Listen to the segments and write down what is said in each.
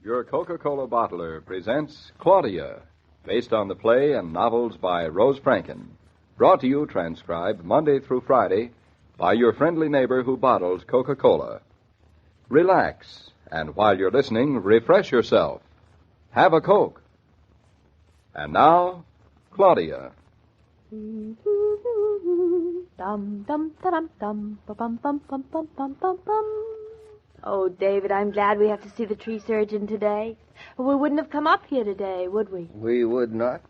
Your Coca-Cola bottler presents Claudia, based on the play and novels by Rose Franken. Brought to you, transcribed Monday through Friday, by your friendly neighbor who bottles Coca-Cola. Relax, and while you're listening, refresh yourself. Have a Coke. And now, Claudia. Oh, David, I'm glad we have to see the tree surgeon today. We wouldn't have come up here today, would we? We would not.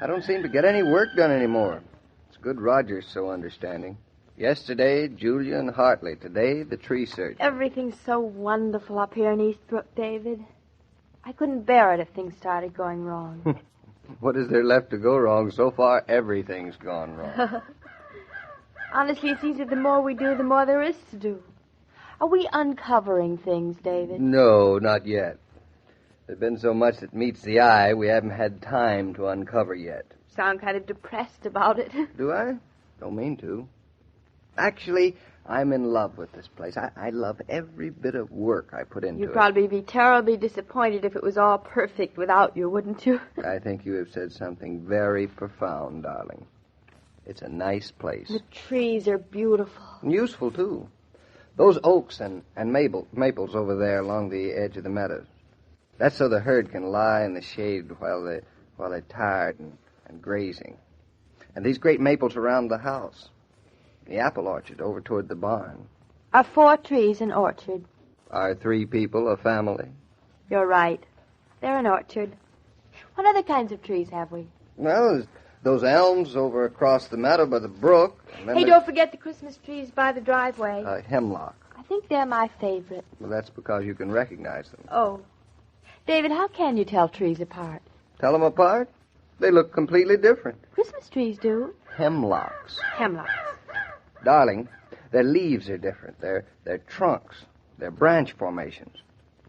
I don't seem to get any work done anymore. It's good Roger's so understanding. Yesterday, Julia and Hartley. Today, the tree surgeon. Everything's so wonderful up here in Eastbrook, David. I couldn't bear it if things started going wrong. What is there left to go wrong? So far, everything's gone wrong. Honestly, it seems that the more we do, the more there is to do. Are we uncovering things, David? No, not yet. There's been so much that meets the eye, we haven't had time to uncover yet. Sound kind of depressed about it. Do I? Don't mean to. Actually, I'm in love with this place. I love every bit of work I put into it. You'd probably be terribly disappointed if it was all perfect without you, wouldn't you? I think you have said something very profound, darling. It's a nice place. The trees are beautiful. And useful, too. Those oaks and maples over there along the edge of the meadows. That's so the herd can lie in the shade while they're tired and grazing. And these great maples around the house. The apple orchard over toward the barn. Are 4 trees an orchard? Are 3 people a family? You're right. They're an orchard. What other kinds of trees have we? Well, there's those elms over across the meadow by the brook. Hey, don't forget the Christmas trees by the driveway. Hemlock. I think they're my favorite. Well, that's because you can recognize them. Oh. David, how can you tell trees apart? Tell them apart? They look completely different. Christmas trees do. Hemlocks. Hemlocks. Darling, their leaves are different. Their trunks, their branch formations.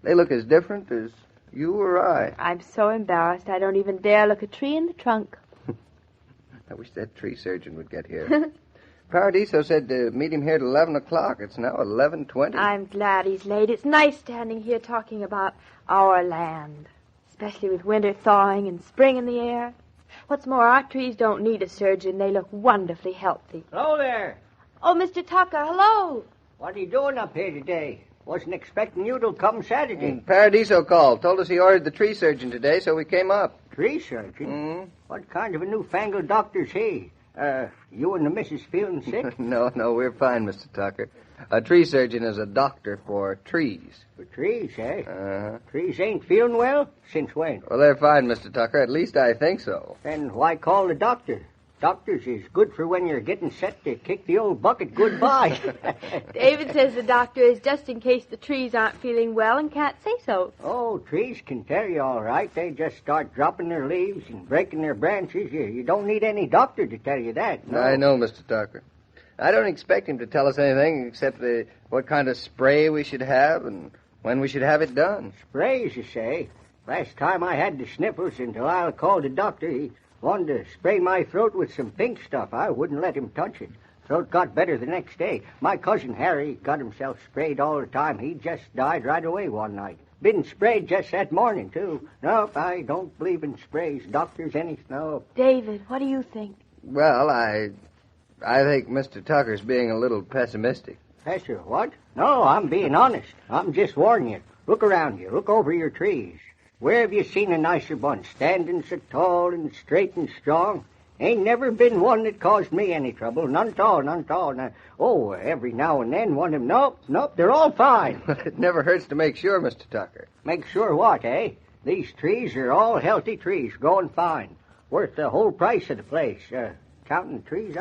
They look as different as you or I. I'm so embarrassed I don't even dare look a tree in the trunk. I wish that tree surgeon would get here. Paradiso said to meet him here at 11 o'clock. It's now 11:20. I'm glad he's late. It's nice standing here talking about our land, especially with winter thawing and spring in the air. What's more, our trees don't need a surgeon. They look wonderfully healthy. Hello there. Oh, Mr. Tucker, hello. What are you doing up here today? Wasn't expecting you to come Saturday. Paradiso called. Told us he ordered the tree surgeon today, so we came up. Tree surgeon? Mm-hmm. What kind of a newfangled doctor's he? You and the missus feeling sick? No, we're fine, Mr. Tucker. A tree surgeon is a doctor for trees. For trees, eh? Uh-huh. Trees ain't feeling well? Since when? Well, they're fine, Mr. Tucker. At least I think so. Then why call the doctor? Doctors is good for when you're getting set to kick the old bucket goodbye. David says the doctor is just in case the trees aren't feeling well and can't say so. Oh, trees can tell you all right. They just start dropping their leaves and breaking their branches. You don't need any doctor to tell you that. No. I know, Mr. Tucker. I don't expect him to tell us anything except what kind of spray we should have and when we should have it done. Sprays, you say? Last time I had the sniffles and Delilah called the doctor. He wanted to spray my throat with some pink stuff. I wouldn't let him touch it. Throat got better the next day. My cousin Harry got himself sprayed all the time. He just died right away one night. Been sprayed just that morning, too. Nope, I don't believe in sprays. Doctors, anything. No. David, what do you think? Well, I think Mr. Tucker's being a little pessimistic. Professor, what? No, I'm being honest. I'm just warning you. Look around you. Look over your trees. Where have you seen a nicer bunch, standing so tall and straight and strong? Ain't never been one that caused me any trouble. None at all, none at all. Now, every now and then one of them, nope, they're all fine. It never hurts to make sure, Mr. Tucker. Make sure what, eh? These trees are all healthy trees, growing fine. Worth the whole price of the place. Counting the trees,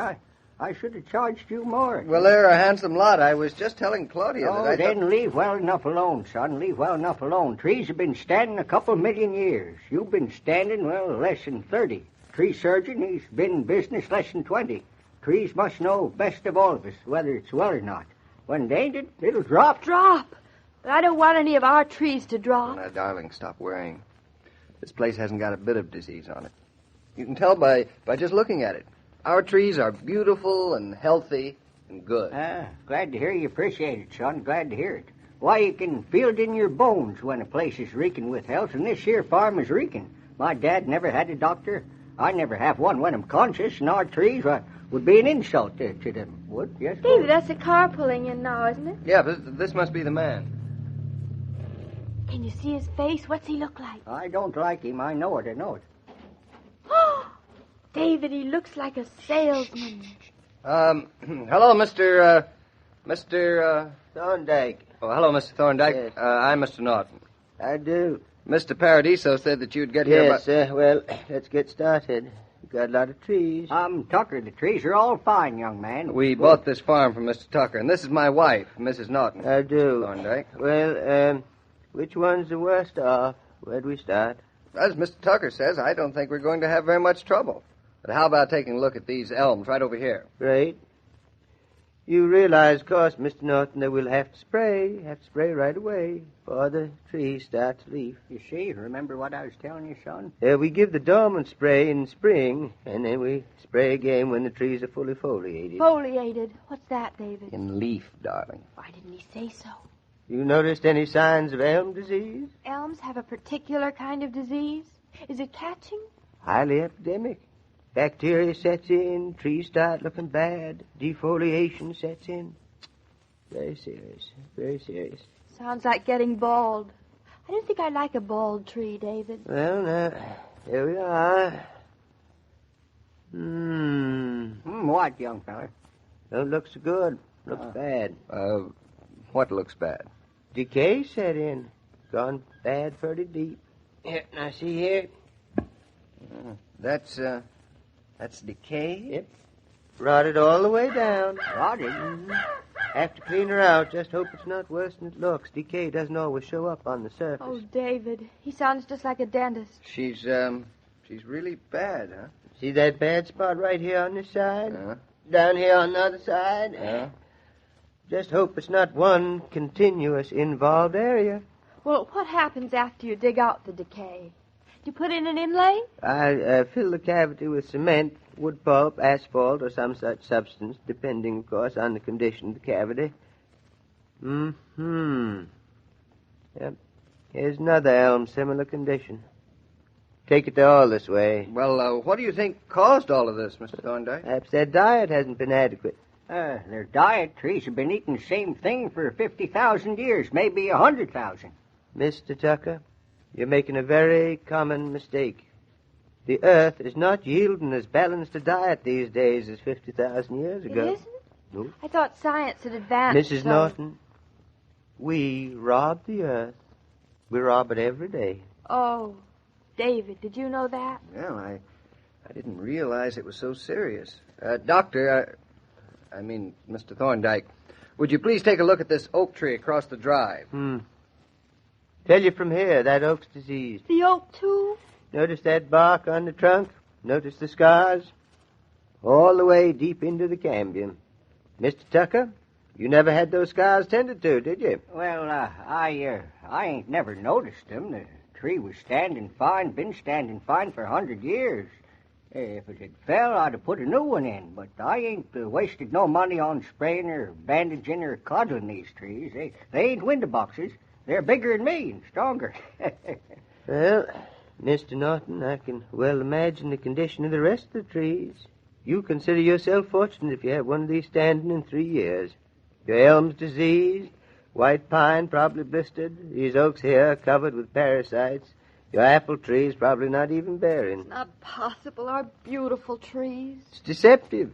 I should have charged you more. Well, they're a handsome lot. I was just telling Claudia that I then leave well enough alone, son. Leave well enough alone. Trees have been standing a couple million years. You've been standing, less than 30. Tree surgeon, he's been in business less than 20. Trees must know best of all of us whether it's well or not. When they ain't, it'll drop. Drop? But I don't want any of our trees to drop. Now, darling, stop worrying. This place hasn't got a bit of disease on it. You can tell by just looking at it. Our trees are beautiful and healthy and good. Glad to hear you appreciate it, son. Glad to hear it. Why, you can feel it in your bones when a place is reeking with health, and this here farm is reeking. My dad never had a doctor. I never have one when I'm conscious, and our trees would be an insult to them. Would, yes? David, that's a car pulling in now, isn't it? Yeah, this must be the man. Can you see his face? What's he look like? I don't like him. I know it. David, he looks like a salesman. Hello, Mr. Thorndyke. Oh, hello, Mr. Thorndyke. Yes. I'm Mr. Naughton. I do. Mr. Paradiso said that you'd get here Yes, well, let's get started. We've got a lot of trees. Tucker, the trees are all fine, young man. We bought this farm from Mr. Tucker, and this is my wife, Mrs. Naughton. I do. Thorndyke. Well, which one's the worst off? Where'd we start? As Mr. Tucker says, I don't think we're going to have very much trouble. But how about taking a look at these elms right over here? Right. You realize, of course, Mr. Naughton, that we'll have to spray right away before the trees start to leaf. You see, remember what I was telling you, son? We give the dormant spray in spring, and then we spray again when the trees are fully foliated. Foliated. What's that, David? In leaf, darling. Why didn't he say so? You noticed any signs of elm disease? Elms have a particular kind of disease. Is it catching? Highly epidemic. Bacteria sets in, trees start looking bad, defoliation sets in. Very serious, very serious. Sounds like getting bald. I don't think I like a bald tree, David. Well, now, here we are. What, young fella? Don't look so good. Looks bad. What looks bad? Decay set in. Gone bad pretty deep. Here, now see here. That's decay? Yep. Rotted all the way down. Rotted? Have to clean her out. Just hope it's not worse than it looks. Decay doesn't always show up on the surface. Oh, David. He sounds just like a dentist. She's really bad, huh? See that bad spot right here on this side? Down here on the other side? Yeah. Just hope it's not one continuous involved area. Well, what happens after you dig out the decay? Do you put in an inlay? I fill the cavity with cement, wood pulp, asphalt, or some such substance, depending, of course, on the condition of the cavity. Yep. Here's another elm, similar condition. Take it all this way. Well, what do you think caused all of this, Mr. Thorndyke? Perhaps their diet hasn't been adequate. Their diet, trees have been eating the same thing for 50,000 years, maybe 100,000. Mr. Tucker, you're making a very common mistake. The earth is not yielding as balanced a diet these days as 50,000 years ago. It isn't? No. I thought science had advanced. Mrs. Naughton, we rob the earth. We rob it every day. Oh, David, did you know that? Well, I didn't realize it was so serious. Doctor, I mean, Mr. Thorndyke, would you please take a look at this oak tree across the drive? Tell you from here, that oak's diseased. The oak, too? Notice that bark on the trunk? Notice the scars? All the way deep into the cambium. Mr. Tucker, you never had those scars tended to, did you? Well, I ain't never noticed them. The tree was standing fine, been standing fine for 100 years. If it had fell, I'd have put a new one in, but I ain't wasted no money on spraying or bandaging or coddling these trees. They ain't window boxes. They're bigger than me and stronger. Well, Mr. Naughton, I can well imagine the condition of the rest of the trees. You consider yourself fortunate if you have one of these standing in 3 years. Your elm's diseased, white pine probably blistered, these oaks here are covered with parasites. Your apple tree's probably not even bearing. It's not possible. Our beautiful trees. It's deceptive.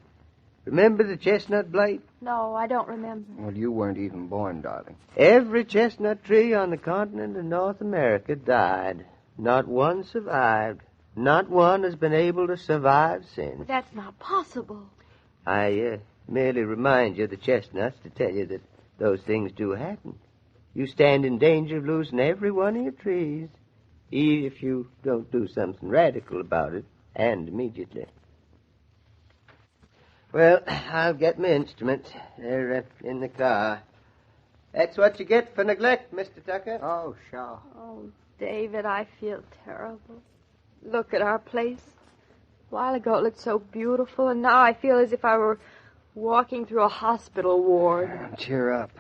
Remember the chestnut blight? No, I don't remember. Well, you weren't even born, darling. Every chestnut tree on the continent of North America died. Not one survived. Not one has been able to survive since. But that's not possible. I merely remind you of the chestnuts to tell you that those things do happen. You stand in danger of losing every one of your trees, if you don't do something radical about it, and immediately. Well, I'll get my instruments. They're in the car. That's what you get for neglect, Mr. Tucker. Oh, sure. Oh, David, I feel terrible. Look at our place. A while ago it looked so beautiful, and now I feel as if I were walking through a hospital ward. Cheer up.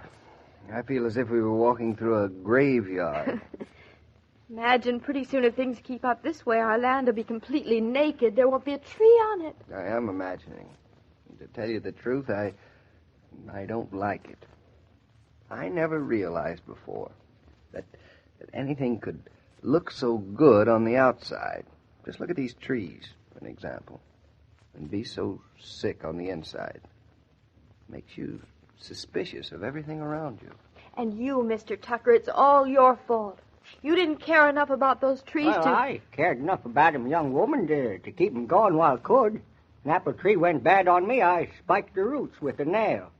I feel as if we were walking through a graveyard. Imagine pretty soon if things keep up this way, our land will be completely naked. There won't be a tree on it. I am imagining. To tell you the truth, I don't like it. I never realized before that anything could look so good on the outside. Just look at these trees, for an example, and be so sick on the inside. Makes you suspicious of everything around you. And you, Mr. Tucker, it's all your fault. You didn't care enough about those trees Well, to... I cared enough about 'em, young woman, to keep 'em going while I could. An apple tree went bad on me, I spiked the roots with a nail.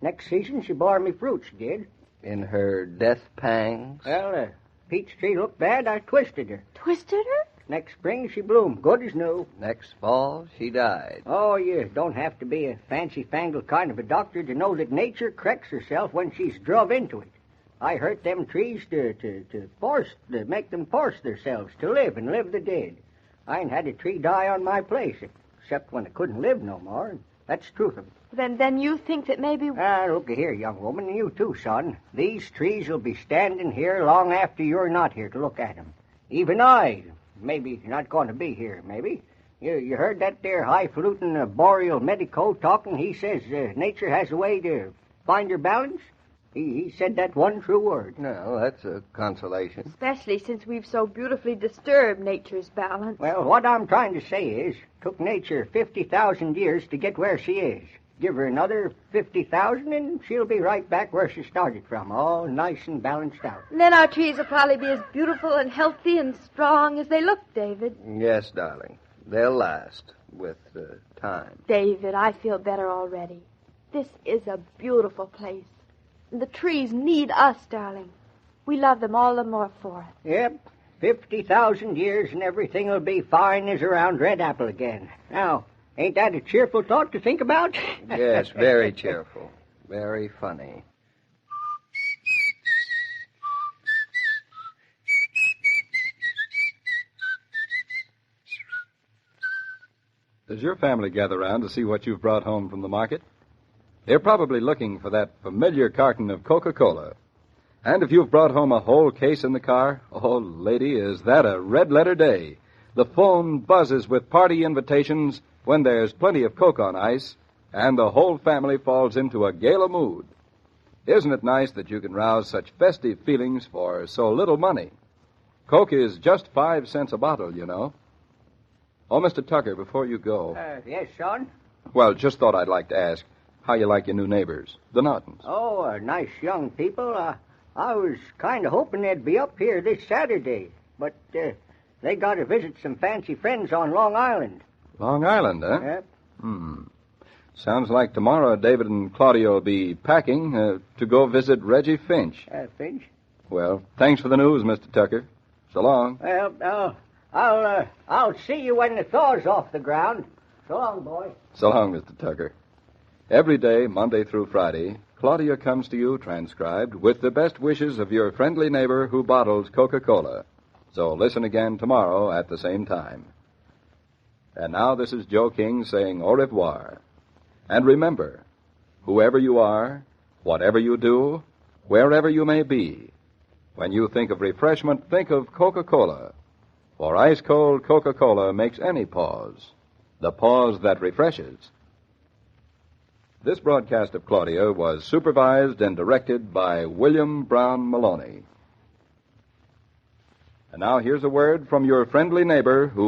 Next season, she bore me fruit, she did. In her death pangs? Well, the peach tree looked bad, I twisted her. Twisted her? Next spring, she bloomed, good as new. Next fall, she died. Oh, you don't have to be a fancy-fangled kind of a doctor to know that nature corrects herself when she's druv into it. I hurt them trees to make them force themselves to live and live the dead. I ain't had a tree die on my place, except when it couldn't live no more, and that's truth of it. Then you think that maybe... Look here, young woman, and you too, son. These trees will be standing here long after you're not here to look at 'em. Even I, maybe not going to be here, maybe. You heard that there highfalutin boreal medico talking? He says nature has a way to find her balance. He said that one true word. No, that's a consolation. Especially since we've so beautifully disturbed nature's balance. Well, what I'm trying to say is, took nature 50,000 years to get where she is. Give her another 50,000 and she'll be right back where she started from, all nice and balanced out. And then our trees will probably be as beautiful and healthy and strong as they look, David. Yes, darling. They'll last with time. David, I feel better already. This is a beautiful place. And the trees need us, darling. We love them all the more for it. Yep, 50,000 years and everything will be fine as a round red apple again. Now, ain't that a cheerful thought to think about? Yes, very cheerful. Very funny. Does your family gather around to see what you've brought home from the market? They're probably looking for that familiar carton of Coca-Cola. And if you've brought home a whole case in the car, oh, lady, is that a red-letter day. The phone buzzes with party invitations when there's plenty of Coke on ice, and the whole family falls into a gala mood. Isn't it nice that you can rouse such festive feelings for so little money? Coke is just 5 cents a bottle, you know. Oh, Mr. Tucker, before you go... Yes, son? Well, just thought I'd like to ask how you like your new neighbors, the Naughtons. Oh, nice young people. I was kind of hoping they'd be up here this Saturday, but they got to visit some fancy friends on Long Island. Long Island, huh? Yep. Sounds like tomorrow David and Claudia will be packing to go visit Reggie Finch. Finch? Well, thanks for the news, Mr. Tucker. So long. Well, I'll see you when the thaw's off the ground. So long, boy. So long, Mr. Tucker. Every day, Monday through Friday, Claudia comes to you transcribed with the best wishes of your friendly neighbor who bottles Coca-Cola. So listen again tomorrow at the same time. And now this is Joe King saying au revoir. And remember, whoever you are, whatever you do, wherever you may be, when you think of refreshment, think of Coca-Cola. For ice-cold Coca-Cola makes any pause the pause that refreshes. This broadcast of Claudia was supervised and directed by William Brown Meloney. And now here's a word from your friendly neighbor who